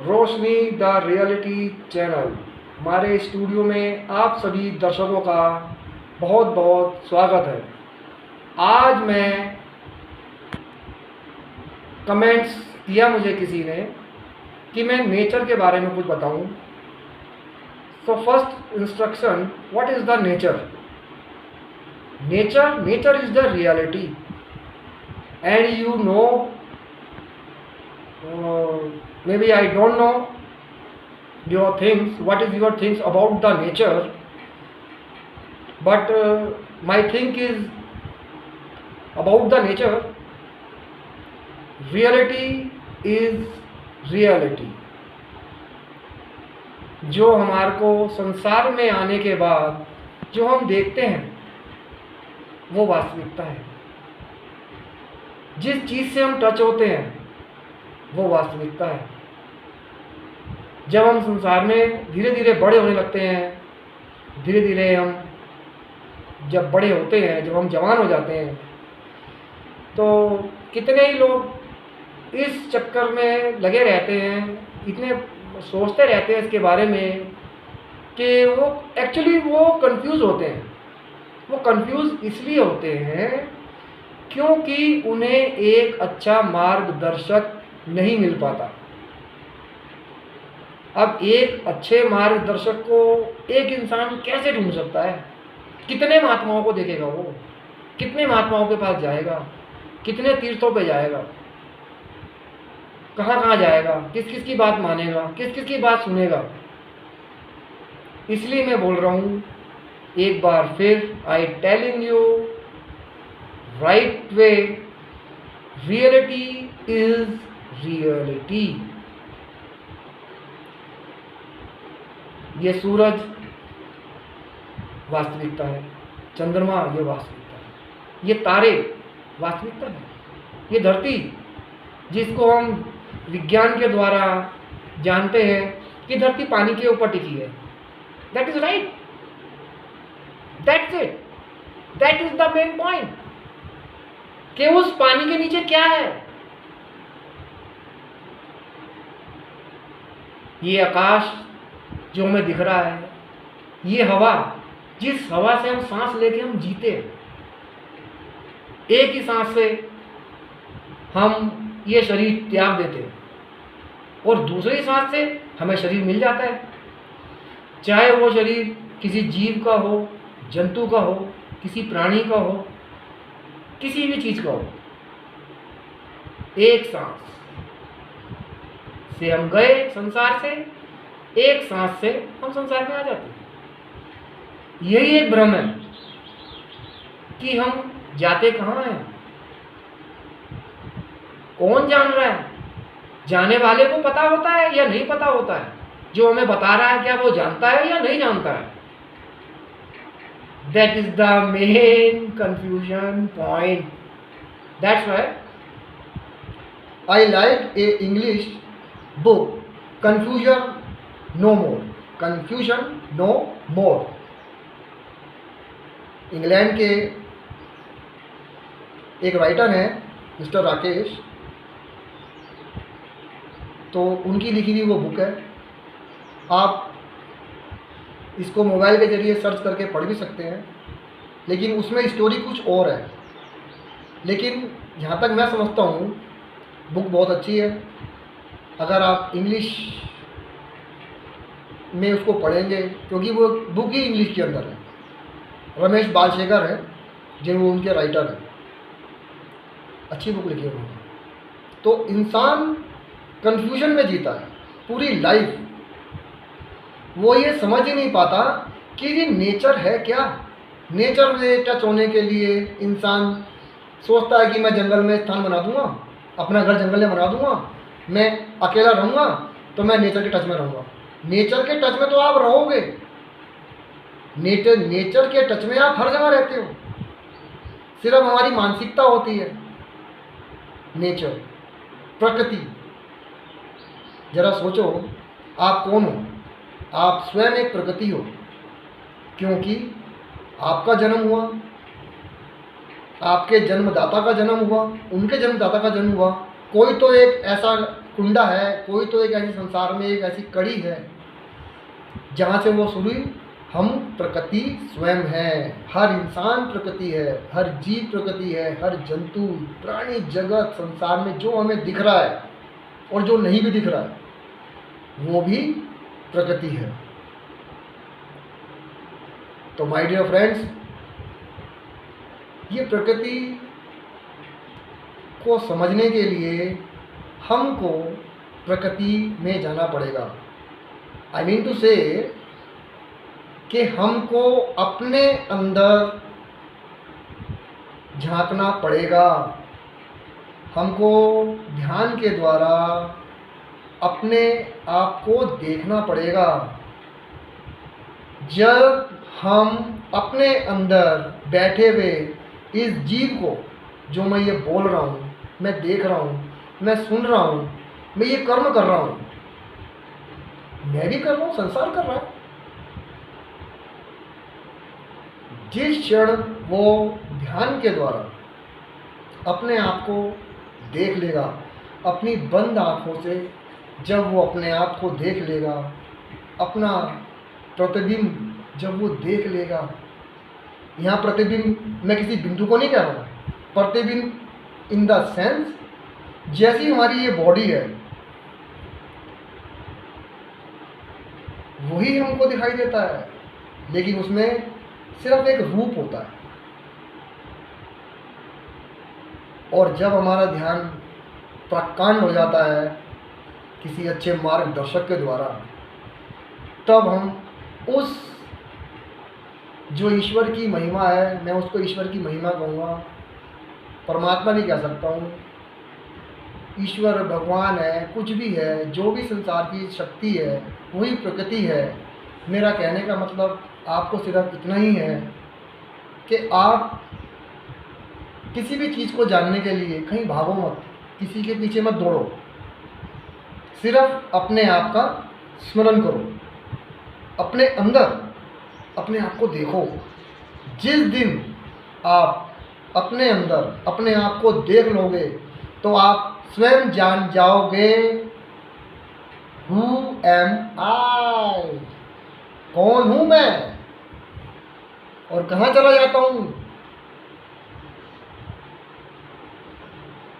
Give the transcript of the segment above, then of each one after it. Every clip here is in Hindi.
रोशनी द रियलिटी चैनल हमारे स्टूडियो में आप सभी दर्शकों का बहुत बहुत स्वागत है। आज मैं कमेंट्स किया मुझे किसी ने कि मैं नेचर के बारे में कुछ बताऊं। So first instruction, what is the nature? Nature is the reality and you know, maybe I don't know your things, what is your things about the nature, but my thing is about the nature. Reality is reality. जो हमारे को संसार में आने के बाद जो हम देखते हैं वो वास्तविकता है। जिस चीज़ से हम टच होते हैं वो वास्तविकता है। जब हम संसार में धीरे धीरे बड़े होने लगते हैं, धीरे धीरे हम जब बड़े होते हैं, जब हम जवान हो जाते हैं, तो कितने ही लोग इस चक्कर में लगे रहते हैं, इतने सोचते रहते हैं इसके बारे में कि वो एक्चुअली वो कंफ्यूज होते हैं। वो कंफ्यूज इसलिए होते हैं क्योंकि उन्हें एक अच्छा मार्गदर्शक नहीं मिल पाता। अब एक अच्छे मार्गदर्शक को एक इंसान कैसे ढूंढ सकता है? कितने महात्माओं को देखेगा वो? कितने महात्माओं के पास जाएगा? कितने तीर्थों पे जाएगा? कहाँ कहाँ जाएगा? किस किस की बात मानेगा? किस किस की बात सुनेगा? इसलिए मैं बोल रहा हूँ एक बार फिर, I telling you right way, reality is reality. ये सूरज वास्तविकता है, चंद्रमा ये वास्तविकता है, ये तारे वास्तविकता है, ये धरती जिसको हम विज्ञान के द्वारा जानते हैं कि धरती पानी के ऊपर टिकी है। That is right, that's it, that is the main point कि उस पानी के नीचे क्या है। ये आकाश जो हमें दिख रहा है, ये हवा, जिस हवा से हम सांस लेके हम जीते हैं, एक ही सांस से हम ये शरीर त्याग देते हैं और दूसरी सांस से हमें शरीर मिल जाता है। चाहे वो शरीर किसी जीव का हो, जंतु का हो, किसी प्राणी का हो, किसी भी चीज का हो, एक सांस से हम गए संसार से, एक सांस से हम संसार में आ जाते हैं। यही एक भ्रम है कि हम जाते कहाँ हैं। कौन जान रहा है? जाने वाले को पता होता है या नहीं पता होता है? जो हमें बता रहा है क्या वो जानता है या नहीं जानता है? That is the main confusion point. That's why I like a English book, confusion no more, confusion no more. England के एक राइटर हैं मिस्टर राकेश, तो उनकी लिखी हुई वो बुक है। आप इसको मोबाइल के जरिए सर्च करके पढ़ भी सकते हैं, लेकिन उसमें स्टोरी कुछ और है। लेकिन जहाँ तक मैं समझता हूँ बुक बहुत अच्छी है। अगर आप इंग्लिश में उसको पढ़ेंगे, क्योंकि वो बुक ही इंग्लिश के अंदर है, रमेश बालशेखर है जिन वो उनके राइटर हैं, अच्छी बुक लिखी है उन्होंने। तो इंसान कंफ्यूजन में जीता है पूरी लाइफ। वो ये समझ ही नहीं पाता कि ये नेचर है क्या। नेचर में टच होने के लिए इंसान सोचता है कि मैं जंगल में स्थान बना दूंगा, अपना घर जंगल में बना दूंगा, मैं अकेला रहूँगा तो मैं नेचर के टच में रहूँगा। नेचर के टच में तो आप रहोगे, नेचर के टच में आप हर जगह रहते हो, सिर्फ हमारी मानसिकता होती है। नेचर, प्रकृति, जरा सोचो आप कौन हो? आप स्वयं एक प्रकृति हो, क्योंकि आपका जन्म हुआ, आपके जन्मदाता का जन्म हुआ, उनके जन्मदाता का जन्म हुआ, कोई तो एक ऐसा कुंडा है, कोई तो एक ऐसी संसार में एक ऐसी कड़ी है जहाँ से वो शुरू हुई। हम प्रकृति स्वयं है, हर इंसान प्रकृति है, हर जीव प्रकृति है, हर जंतु प्राणी जगत संसार में जो हमें दिख रहा है और जो नहीं भी दिख रहा है वो भी प्रकृति है। तो माय डियर फ्रेंड्स, ये प्रकृति को समझने के लिए हमको प्रकृति में जाना पड़ेगा। आई मीन टू से कि हमको अपने अंदर झांकना पड़ेगा, हमको ध्यान के द्वारा अपने आप को देखना पड़ेगा। जब हम अपने अंदर बैठे हुए इस जीव को, जो मैं ये बोल रहा हूँ, मैं देख रहा हूँ, मैं सुन रहा हूँ, मैं ये कर्म कर रहा हूँ, मैं भी कर रहा हूँ, संसार कर रहा है। जिस क्षण वो ध्यान के द्वारा अपने आप को देख लेगा, अपनी बंद आँखों से जब वो अपने आप को देख लेगा, अपना प्रतिबिंब जब वो देख लेगा, यहाँ प्रतिबिंब मैं किसी बिंदु को नहीं कह रहा हूँ, प्रतिबिंब इन द सेंस जैसी हमारी ये बॉडी है वही हमको दिखाई देता है, लेकिन उसमें सिर्फ एक रूप होता है। और जब हमारा ध्यान प्रकांड हो जाता है किसी अच्छे मार्गदर्शक के द्वारा, तब हम उस जो ईश्वर की महिमा है, मैं उसको ईश्वर की महिमा कहूँगा, परमात्मा भी कह सकता हूँ, ईश्वर भगवान है, कुछ भी है, जो भी संसार की शक्ति है वही प्रकृति है। मेरा कहने का मतलब आपको सिर्फ इतना ही है कि आप किसी भी चीज़ को जानने के लिए कहीं भागो मत, किसी के पीछे मत दौड़ो, सिर्फ अपने आप का स्मरण करो, अपने अंदर अपने आप को देखो। जिस दिन आप अपने अंदर अपने आप को देख लोगे तो आप स्वयं जान जाओगे हु एम आई, कौन हूँ मैं और कहाँ चला जाता हूँ।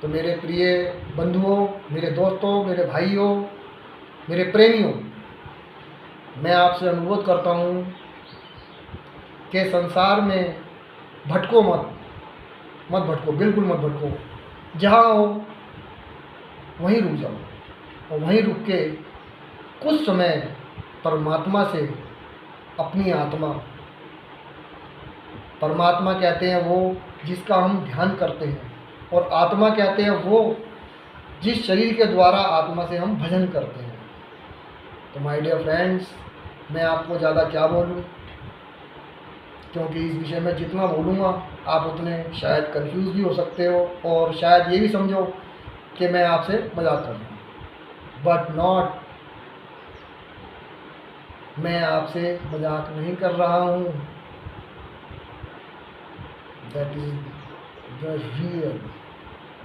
तो मेरे प्रिय बंधुओं, मेरे दोस्तों, मेरे भाइयों, मेरे प्रेमियों, मैं आपसे अनुरोध करता हूँ कि संसार में भटको मत भटको, बिल्कुल मत भटको। जहाँ हो वहीं रुक जाओ और वहीं रुक के कुछ समय परमात्मा से अपनी आत्मा, परमात्मा कहते हैं वो जिसका हम ध्यान करते हैं, और आत्मा कहते हैं वो जिस शरीर के द्वारा आत्मा से हम भजन करते हैं। तो माय डियर फ्रेंड्स, मैं आपको ज़्यादा क्या बोलूँ, क्योंकि इस विषय में जितना बोलूँगा आप उतने शायद कंफ्यूज भी हो सकते हो और शायद ये भी समझो कि मैं आपसे मजाक कर रहा हूँ, बट नॉट, मैं आपसे मजाक नहीं कर रहा हूँ। That is the real,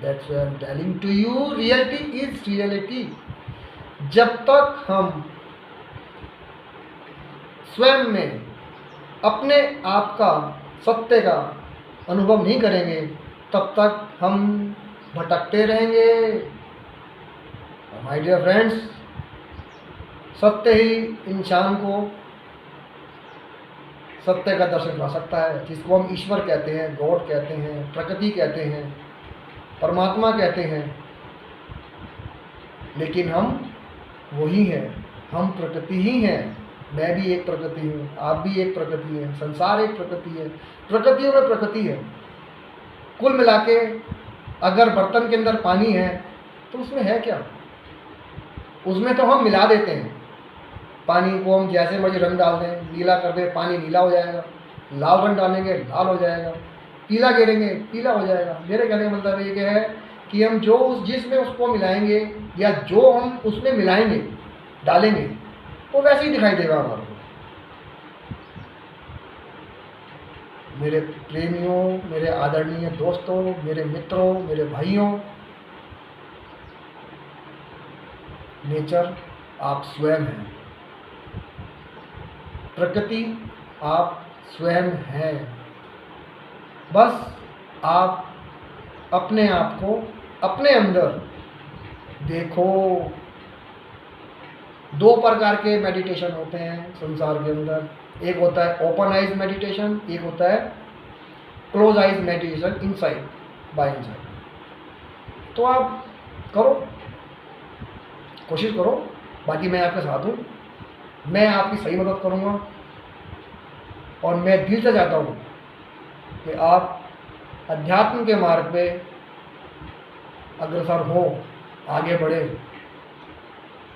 that's why I am telling to you, reality is reality. जब तक हम स्वयं में अपने आप का सत्य का अनुभव नहीं करेंगे तब तक हम भटकते रहेंगे। माय डियर फ्रेंड्स, सत्य ही इंसान को सत्य का दर्शन करा सकता है, जिसको हम ईश्वर कहते हैं, गॉड कहते हैं, प्रकृति कहते हैं, परमात्मा कहते हैं। लेकिन हम वही हैं, हम प्रकृति ही हैं। मैं भी एक प्रकृति हूँ, आप भी एक प्रकृति हैं, संसार एक प्रकृति है, प्रकृतियों में प्रकृति है। कुल मिला के अगर बर्तन के अंदर पानी है तो उसमें है क्या? उसमें तो हम मिला देते हैं। पानी को हम जैसे मर्जी रंग डाल दें, नीला कर दें, पानी नीला हो जाएगा, लाल रंग डालेंगे लाल हो जाएगा, पीला गिरेंगे पीला हो जाएगा। मेरे कहने का मतलब ये है कि हम जो जिसमें उसको मिलाएंगे या जो हम उसमें मिलाएंगे डालेंगे वो वैसे ही दिखाई देगा हमारे को। मेरे प्रेमियों, मेरे आदरणीय दोस्तों, मेरे मित्रों, मेरे भाइयों, नेचर आप स्वयं हैं, प्रकृति आप स्वयं हैं। बस आप अपने आप को अपने अंदर देखो। 2 प्रकार के मेडिटेशन होते हैं संसार के अंदर, एक होता है ओपन आइज मेडिटेशन, एक होता है close eyes meditation, inside bye inside. तो आप करो, कोशिश करो, बाकी मैं आपके साथ हूँ, मैं आपकी सही मदद करूँगा और मैं दिल से चाहता हूँ कि आप अध्यात्म के मार्ग पे अग्रसर हो, आगे बढ़े,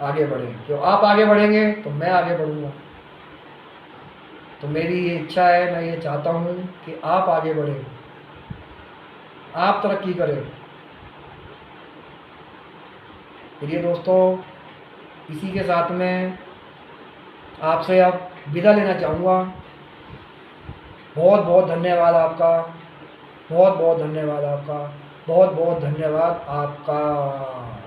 आगे बढ़े। जो आप आगे बढ़ेंगे तो मैं आगे बढ़ूँगा। तो मेरी ये इच्छा है, मैं ये चाहता हूँ कि आप आगे बढ़ें, आप तरक्की करें। प्रिय दोस्तों, इसी के साथ में आपसे अब विदा लेना चाहूँगा। बहुत बहुत धन्यवाद आपका, बहुत बहुत धन्यवाद आपका, बहुत बहुत धन्यवाद आपका।